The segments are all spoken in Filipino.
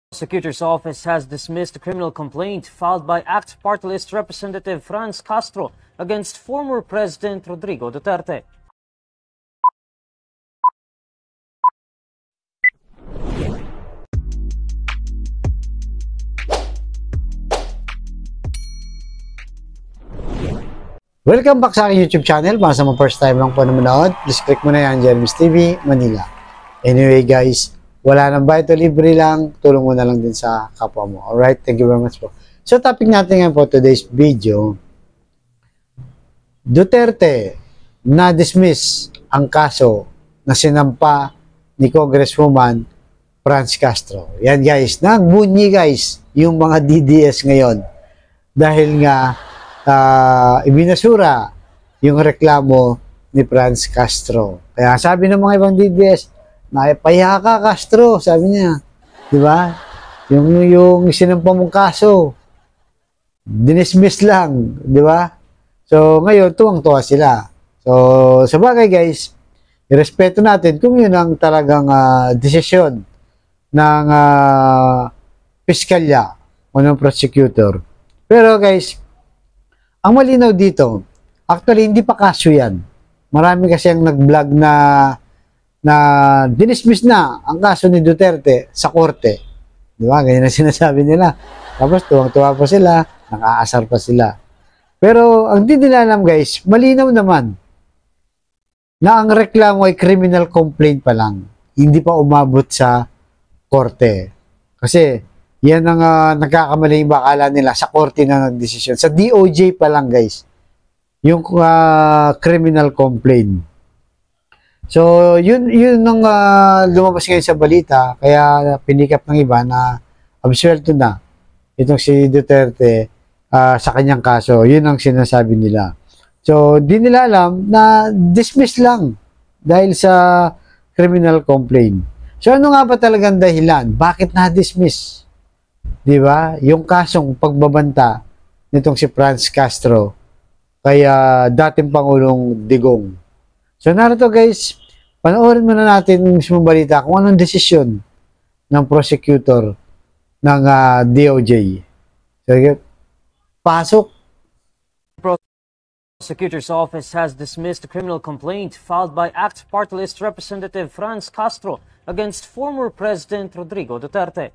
Prosecutor's office has dismissed a criminal complaint filed by ACT Party List Representative Franz Castro against former President Rodrigo Duterte. Welcome back sa aking YouTube channel. Para sa mga first time lang po na manood, please click mo na yan, Jeremy's TV, Manila. Anyway guys, wala nang bayad o libre lang, tulong mo na lang din sa kapwa mo. Alright, thank you very much po. So topic natin ngayon po today's video, Duterte na-dismiss ang kaso na sinampa ni Congresswoman Franz Castro. Yan guys, nagbunyi guys yung mga DDS ngayon dahil nga ibinasura yung reklamo ni Franz Castro. Kaya sabi ng mga ibang DDS, naipaya ka Castro, sabi niya. Di ba? Yung sinampa mong kaso, dinismiss lang. Di ba? So, ngayon, tuwang-tuwa sila. So, sa bagay guys, irespeto natin kung yun ang talagang desisyon ng piskalya o ng prosecutor. Pero guys, ang malinaw dito, actually hindi pa kaso yan. Marami kasi ang nag-vlog na dinismiss na ang kaso ni Duterte sa korte. Di ba? Ganyan na sinasabi nila. Tapos tuwang-tuwa pa sila, nakaasar pa sila. Pero ang di nila alam guys, malinaw naman na ang reklamo ay criminal complaint pa lang. Hindi pa umabot sa korte. Kasi yan ang nagkakamaling bakala nila sa korte na nagdesisyon. Sa DOJ pa lang guys, yung criminal complaint. So, yun ang lumabas ngayon sa balita, kaya pinikap ng iba na absuelto na itong si Duterte sa kanyang kaso. Yun ang sinasabi nila. So, di nila alam na dismiss lang dahil sa criminal complaint. So, ano nga ba talagang dahilan? Bakit na-dismiss? Di ba? Yung kasong pagbabanta nitong si Franz Castro kay dating Pangulong Digong. So narito guys, panoorin muna natin yung mismong balita kung anong desisyon ng prosecutor ng DOJ. So, pasok. Prosecutor's office has dismissed a criminal complaint filed by ACT Party List Representative Franz Castro against former President Rodrigo Duterte.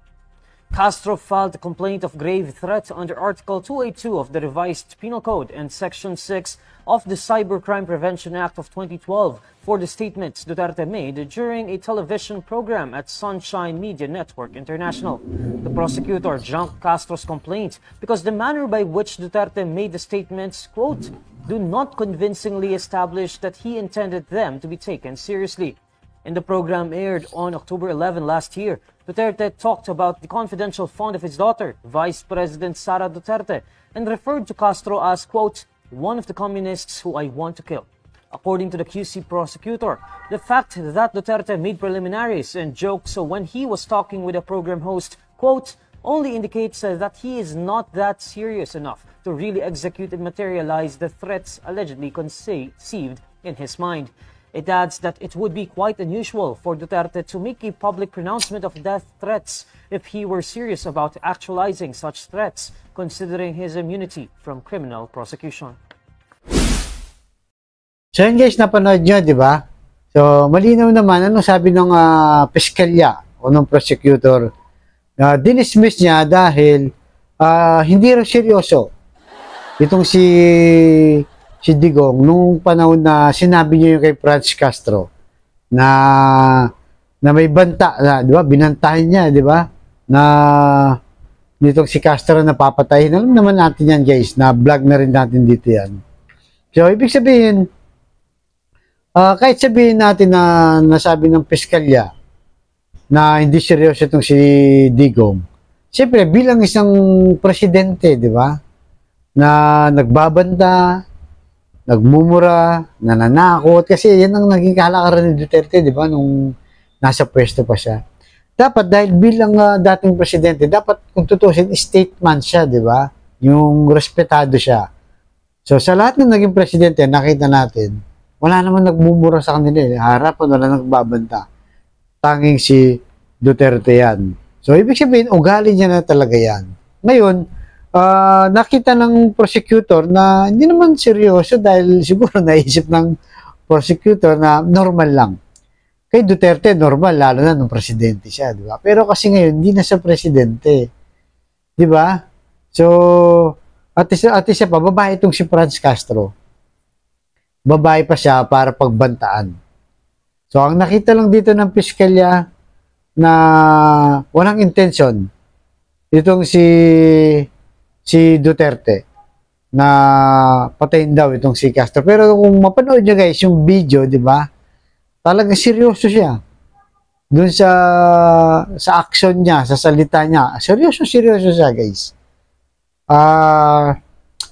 Castro filed a complaint of grave threat under Article 282 of the Revised Penal Code and Section 6 of the Cybercrime Prevention Act of 2012 for the statements Duterte made during a television program at Sunshine Media Network International. The prosecutor junked Castro's complaint because the manner by which Duterte made the statements, quote, do not convincingly establish that he intended them to be taken seriously. In the program aired on October 11 last year, Duterte talked about the confidential fund of his daughter, Vice President Sara Duterte, and referred to Castro as, quote, one of the communists who I want to kill. According to the QC prosecutor, the fact that Duterte made preliminaries and jokes when he was talking with a program host, quote, only indicates that he is not that serious enough to really execute and materialize the threats allegedly conceived in his mind. It adds that it would be quite unusual for Duterte to make a public pronouncement of death threats if he were serious about actualizing such threats, considering his immunity from criminal prosecution. So yun guys, napanood nyo, di ba? So malinaw naman, ano sabi ng piskalya o ng prosecutor, dinismiss niya dahil hindi rin seryoso. Itong si Digong, nung panahon na sinabi niya yung kay Franz Castro na may banta, di ba? Binantahan niya, di ba? Na nitong si Castro napapatayin. Alam naman natin yan, guys, na vlog na rin natin dito yan. So, ibig sabihin, kahit sabihin natin na nasabi ng piskalya na hindi seryoso itong si Digong, siyempre, bilang isang presidente, di ba? Na nagbabanta, nagmumura, nananakot, kasi yan ang naging kalakaran ni Duterte, di ba, nung nasa pwesto pa siya. Dapat, dahil bilang dating presidente, dapat kung tutusin, statement siya, di ba? Yung respetado siya. So, sa lahat ng naging presidente, nakita natin, wala naman nagmumura sa kanila. Harapan, wala nagbabanta. Tanging si Duterte yan. So, ibig sabihin, ugali niya na talaga yan. Ngayon, nakita ng prosecutor na hindi naman seryoso dahil siguro naisip ng prosecutor na normal lang. Kay Duterte, normal, lalo na nung presidente siya, di ba? Pero kasi ngayon, hindi na siya presidente. Di ba? So, at isa pa, babae itong si Franz Castro. Babae pa siya para pagbantaan. So, ang nakita lang dito ng piskalya na walang intention, itong si Duterte, na patayin daw itong si Castro. Pero kung mapanood nyo guys, yung video, di ba? Talagang seryoso siya. Doon sa action niya, sa salita niya. Seryoso siya guys.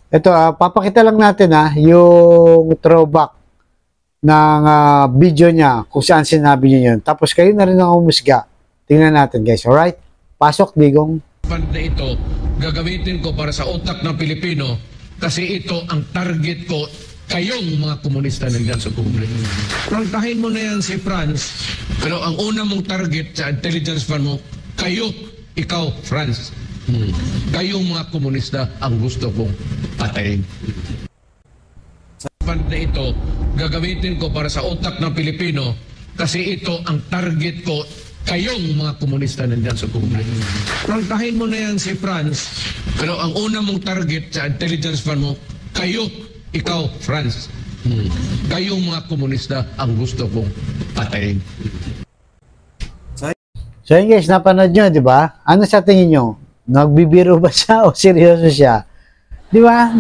Ito, papakita lang natin yung throwback ng video niya kung saan sinabi niya yun. Tapos kayo na rin ang umusga. Tingnan natin guys, alright? Pasok, Digong. Na ito, gagamitin ko para sa utak ng Pilipino kasi ito ang target ko, kayong mga komunista nandiyan sa Kongreso. Prangkahin mo na yan si Franz, pero ang una mong target sa intelligence fund mo, kayo, ikaw, Franz. Kayong mga komunista ang gusto kong patayin. Na ito, gagamitin ko para sa utak ng Pilipino kasi ito ang target ko, kayong mga komunista nandiyan sa Kongreso. Prangkahin mo na yan si Franz, pero ang una mong target sa intelligence fund mo, kayo, ikaw, Franz. Kayong mga komunista ang gusto kong patayin. So yun guys, napanood nyo, di ba? Ano sa tingin nyo? Nagbibiro ba siya o seryoso siya? Di ba?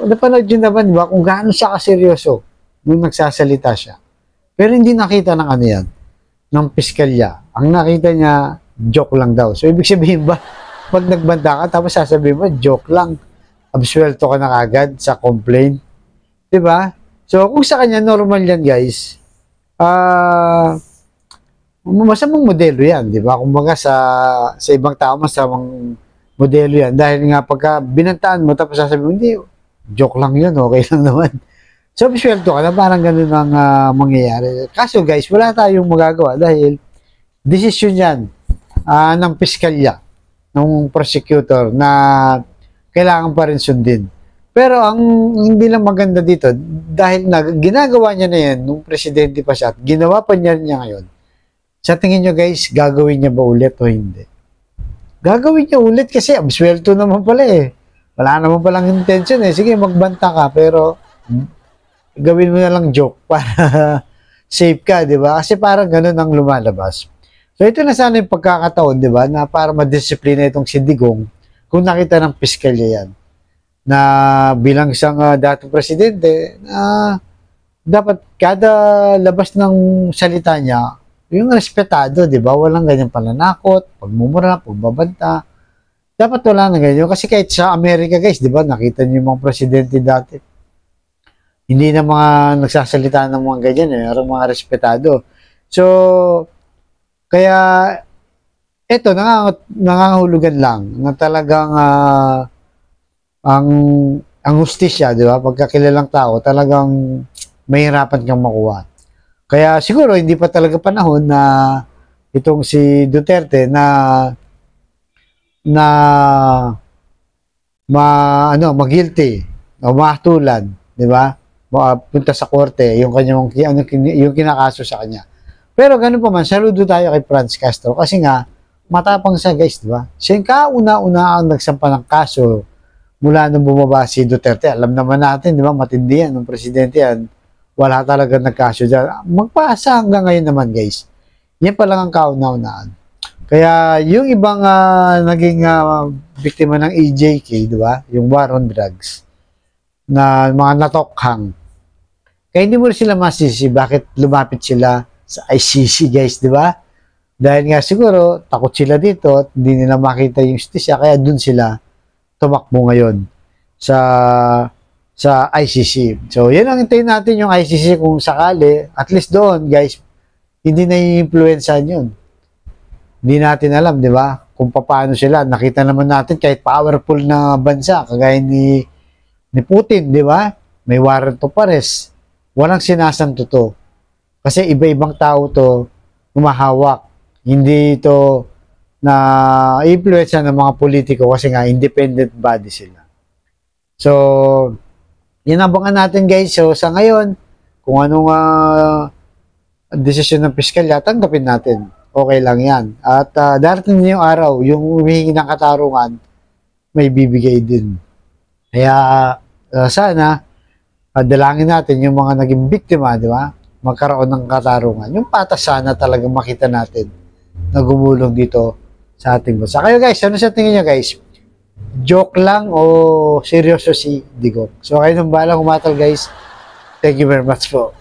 Napanood nyo naman, di ba? Kung gaano siya kaseryoso nung nagsasalita siya. Pero hindi nakita ng ano yan, ng piskalya. Ang nakita niya, joke lang daw. So, ibig sabihin ba, pag nagbanta ka, tapos sasabihin mo, joke lang. Absuelto ka na kagad sa complaint. Diba? So, kung sa kanya, normal yan, guys. Masamang modelo yan, diba? Kumbaga sa ibang tao, masamang modelo yan. Dahil nga, pagka binantaan mo, tapos sasabihin mo, hindi, joke lang yun, okay lang naman. So, absuelto ka na, parang ganun ang mangyayari. Kaso guys, wala tayong magagawa dahil desisyon yan ng piskalya, ng prosecutor na kailangan pa rin sundin. Pero ang hindi lang maganda dito, dahil ginagawa niya na yan nung presidente pa siya at ginawa pa niya ngayon, sa tingin nyo guys, gagawin niya ba ulit o hindi? Gagawin niya ulit kasi absuelto naman pala eh. Wala naman palang intention eh. Sige, magbanta ka pero gawin mo na lang joke para safe ka, di ba? Kasi parang ganun ang lumalabas. So, ito na sana yung pagkakataon, di ba, na para madisiplina itong si Digong kung nakita ng piskalya yan. Na bilang isang dating presidente, na dapat kada labas ng salita niya, yung respetado, di ba? Walang ganyang pananakot, pagmumura, pagbabanta. Dapat wala na ganyan. Kasi kahit sa Amerika, guys, di ba, nakita niyo yung mga presidente dati. Hindi na mga nagsasalita ng mga ganyan eh, or mga respetado. So, kaya, eto, nangangahulugan lang na talagang ang hustisya, di ba? Pagkakilalang tao, talagang mahirapan kang makuha. Kaya siguro, hindi pa talaga panahon na itong si Duterte na mag-guilty o mahatulan, di ba? Punta sa korte yung kanyang yung kinakaso sa kanya. Pero ganun pa man, saludo tayo kay Franz Castro kasi nga matapang siya guys, di ba? Siya yung kauna-una ang nagsampa ng kaso mula nung bumaba si Duterte. Alam naman natin, di ba? Matindi yan, nung presidente yan, wala talaga nagkaso dyan. Magpasa hanggang ngayon naman guys. Yan pa lang ang kauna-unaan. Kaya yung ibang naging biktima ng EJK, di ba? Yung war on drugs na mga natokhang. Kaya hindi mo sila masisi bakit lumapit sila sa ICC guys, di ba? Dahil nga siguro takot sila dito at hindi nila makita yung justisya kaya dun sila tumakbo ngayon sa ICC. So, yan ang hintayin natin yung ICC kung sakali, at least doon guys, hindi na i-influencean yun. Hindi natin alam, di ba? Kung paano sila. Nakita naman natin kahit powerful na bansa, kagaya ni Putin, di ba? May warrant of arrest. Walang sinasanto to. Kasi iba-ibang tao to humahawak. Hindi ito na influensya ng mga politiko kasi nga independent body sila. So, yun abangan natin guys. So, sa ngayon, kung anong desisyon ng piskalya, tanggapin natin. Okay lang yan. At darating na yung araw, yung humihingi ng katarungan, may bibigay din. Kaya, sana, dalangin natin yung mga naging biktima, di ba? Magkaroon ng katarungan. Yung patas sana talagang makita natin na gumulong dito sa ating bansa. Kayo guys, ano sa tingin nyo guys? Joke lang o seryoso si Digong? So kayo nang balang umatal guys. Thank you very much po.